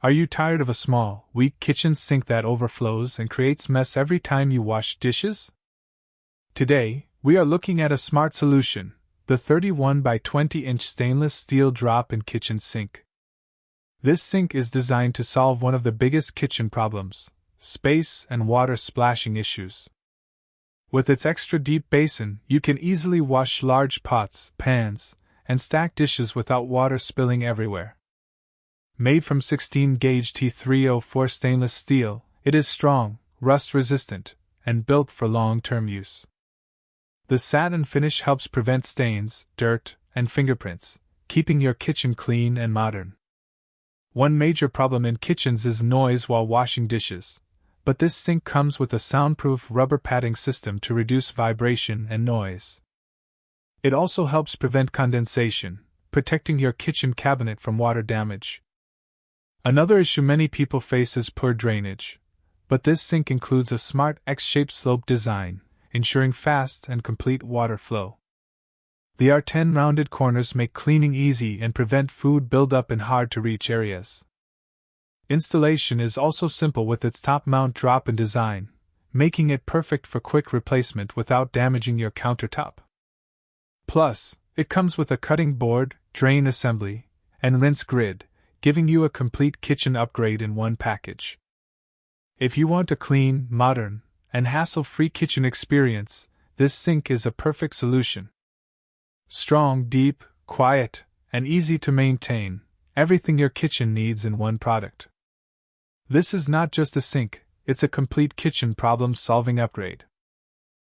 Are you tired of a small, weak kitchen sink that overflows and creates mess every time you wash dishes? Today, we are looking at a smart solution, the 31 by 20-inch stainless steel drop-in kitchen sink. This sink is designed to solve one of the biggest kitchen problems: space and water splashing issues. With its extra deep basin, you can easily wash large pots, pans, and stack dishes without water spilling everywhere. Made from 16-gauge T304 stainless steel, it is strong, rust-resistant, and built for long-term use. The satin finish helps prevent stains, dirt, and fingerprints, keeping your kitchen clean and modern. One major problem in kitchens is noise while washing dishes, but this sink comes with a soundproof rubber padding system to reduce vibration and noise. It also helps prevent condensation, protecting your kitchen cabinet from water damage. Another issue many people face is poor drainage, but this sink includes a smart X-shaped slope design, ensuring fast and complete water flow. The R10 rounded corners make cleaning easy and prevent food buildup in hard-to-reach areas. Installation is also simple with its top-mount drop-in design, making it perfect for quick replacement without damaging your countertop. Plus, it comes with a cutting board, drain assembly, and rinse grid, giving you a complete kitchen upgrade in one package. If you want a clean, modern, and hassle-free kitchen experience, this sink is a perfect solution. Strong, deep, quiet, and easy to maintain, everything your kitchen needs in one product. This is not just a sink, it's a complete kitchen problem-solving upgrade.